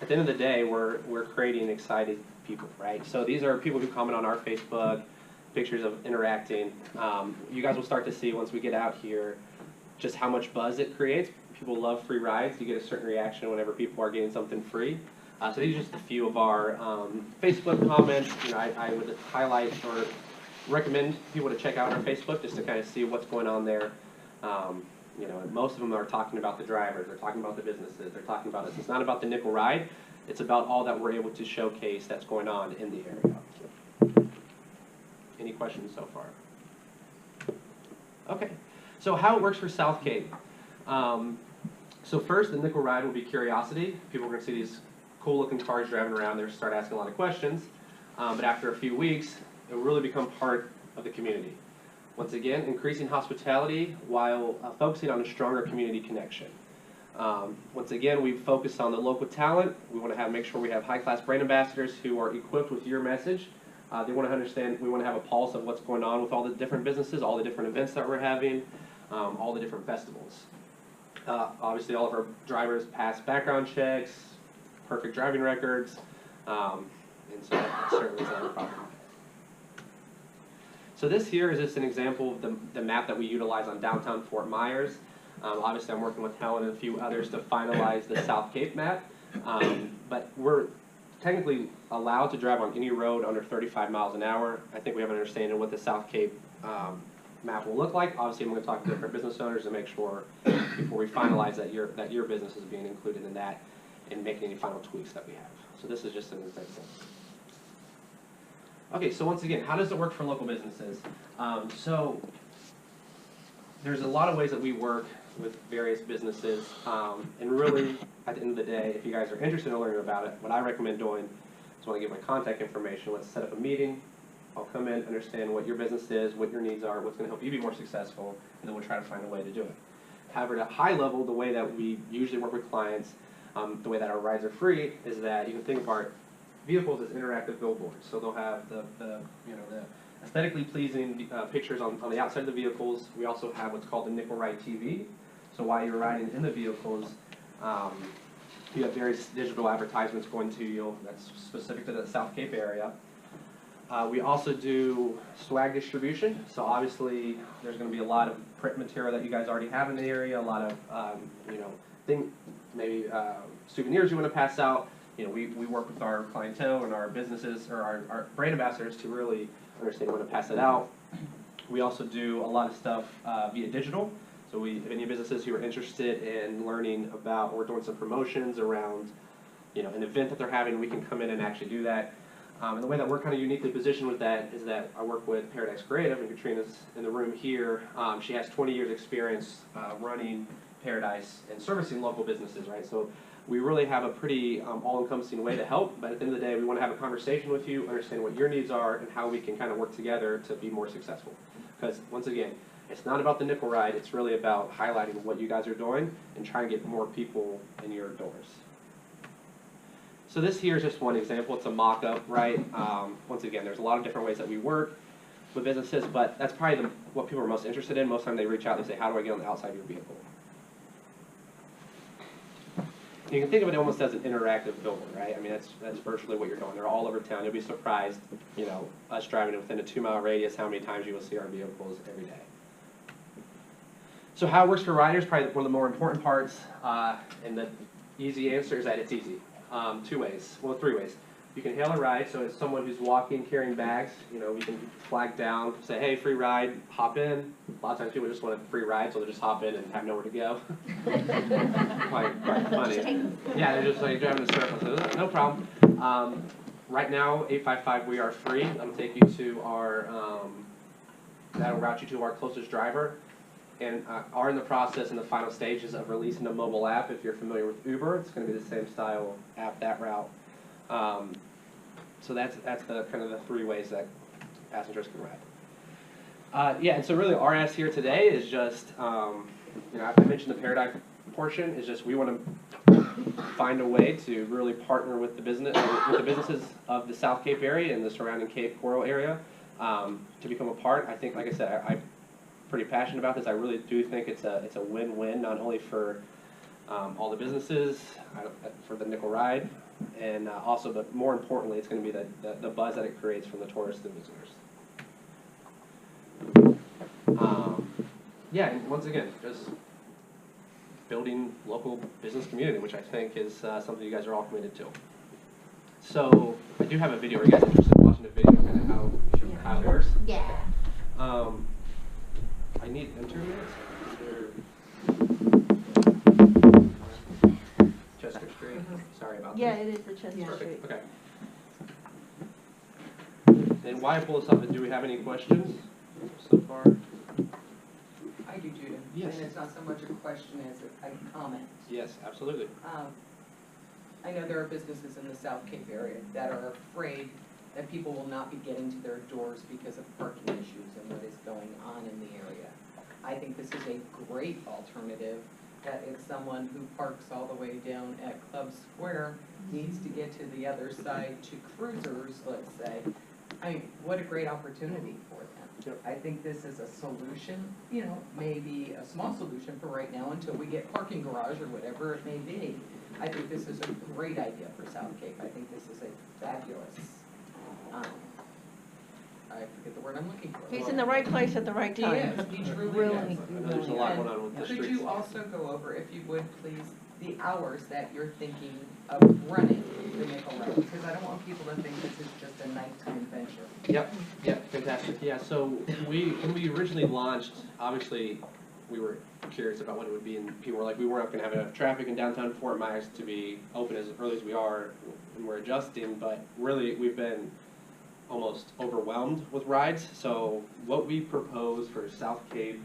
at the end of the day, we're creating excited people, right? So these are people who comment on our Facebook, pictures of interacting. You guys will start to see once we get out here just how much buzz it creates. People love free rides. You get a certain reaction whenever people are getting something free. So these are just a few of our Facebook comments. You know, I would highlight or recommend people to check out our Facebook just to kind of see what's going on there. You know, most of them are talking about the drivers, they're talking about the businesses, they're talking about us. It's not about the nickel ride, it's about all that we're able to showcase that's going on in the area. Any questions so far? Okay, so how it works for South Cape. So first, the nickel ride will be curiosity. People are going to see these cool looking cars driving around there, start asking a lot of questions. But after a few weeks, it will really become part of the community. Once again, increasing hospitality while focusing on a stronger community connection. Once again, we focus on the local talent. We want to make sure we have high-class brand ambassadors who are equipped with your message. They want to understand, we want to have a pulse of what's going on with all the different businesses, all the different events that we're having, all the different festivals. Obviously, all of our drivers pass background checks, perfect driving records, and so that certainly is not a problem. So this here is just an example of the map that we utilize on downtown Fort Myers. Obviously, I'm working with Helen and a few others to finalize the South Cape map. But we're technically allowed to drive on any road under 35 miles an hour. I think we have an understanding of what the South Cape map will look like. Obviously, I'm going to talk to different business owners to make sure before we finalize that your business is being included in that and making any final tweaks that we have. So this is just an example. Okay, so once again, how does it work for local businesses? So there's a lot of ways that we work with various businesses, and really, at the end of the day, if you guys are interested in learning about it, what I recommend doing is when I give my contact information, let's set up a meeting. I'll come in, understand what your business is, what your needs are, what's going to help you be more successful, and then we'll try to find a way to do it. However, at a high level, the way that we usually work with clients, the way that our rides are free, is that you can think of our vehicles as interactive billboards. So they'll have the aesthetically pleasing pictures on the outside of the vehicles. We also have what's called the Nickel Ride TV. So while you're riding in the vehicles, you have various digital advertisements going to you that's specific to the South Cape area. We also do swag distribution. So obviously, there's going to be a lot of print material that you guys already have in the area, a lot of maybe souvenirs you want to pass out. You know, we work with our clientele and our businesses or our brand ambassadors to really understand when to pass it out. We also do a lot of stuff via digital. So if any businesses who are interested in learning about or doing some promotions around, an event that they're having, we can come in and actually do that. And the way that we're kind of uniquely positioned with that is that I work with Paradise Creative, and Katrina's in the room here. She has 20 years experience running Paradise and servicing local businesses, right? So we really have a pretty all-encompassing way to help, but at the end of the day, we want to have a conversation with you, understand what your needs are, and how we can kind of work together to be more successful. Because, once again, it's not about the nickel ride, it's really about highlighting what you guys are doing and trying to get more people in your doors. So this here is just one example. It's a mock-up, right? Once again, there's a lot of different ways that we work with businesses, but that's probably what people are most interested in. Most of the time they reach out and say, how do I get on the outside of your vehicle? You can think of it almost as an interactive billboard, right? I mean, that's virtually what you're doing. They're all over town. You'll be surprised, us driving within a 2-mile radius, how many times you will see our vehicles every day. So how it works for riders, probably one of the more important parts, and the easy answer is that it's easy. 2 ways, well, 3 ways. You can hail a ride, so it's someone who's walking, carrying bags, we can flag down, say, hey, free ride, hop in. A lot of times people just want a free ride, so they'll just hop in and have nowhere to go. quite funny. Yeah, they're just like driving in a circle, so no problem. Right now, 855, we are free. That'll take you to that'll route you to our closest driver. And are in the process in the final stages of releasing a mobile app. If you're familiar with Uber, it's going to be the same style app, that route. So that's the kind of the 3 ways that passengers can ride. And so really our ask here today is just, I mentioned the Paradise portion, is just we want to find a way to really partner with the businesses of the South Cape area and the surrounding Cape Coral area to become a part. I think, like I said, I'm pretty passionate about this. I really do think it's a win-win, not only for all the businesses for the nickel ride, and also, but more importantly, it's going to be the buzz that it creates from the tourists and visitors. Yeah, and once again, just building local business community, which I think is something you guys are all committed to. So I do have a video. Are you guys interested in watching the video, kind of how it works? Yeah. I need internet. Chester Street. Sorry about Yeah, that. it is the Chester Street. Perfect. Okay. And why I pull this up? Do we have any questions so far? I do, Judah. Yes. And it's not so much a question as a comment. Yes, absolutely. I know there are businesses in the South Cape area that are afraid that people will not be getting to their doors because of parking issues and what is going on in the area. I think this is a great alternative, that if someone who parks all the way down at Club Square needs to get to the other side to Cruisers, let's say, I mean, what a great opportunity for them. Yep. I think this is a solution, you know, maybe a small solution for right now until we get parking garage or whatever it may be. I think this is a great idea for South Cape. I think this is a fabulous, I forget the word I'm looking for. He's in the right place at the right He time. is, he truly Really, is. I know there's a lot going on with the Could streets. you also go over, if you would please, the hours that you're thinking of running the nickel ride? Because I don't want people to think this is just a nighttime venture. Yep, fantastic. Yeah, so when we originally launched, obviously, we were curious about what it would be, and people were like, we weren't gonna have enough traffic in downtown Fort Myers to be open as early as we are, and we're adjusting, but really, we've been almost overwhelmed with rides. So what we propose for South Cape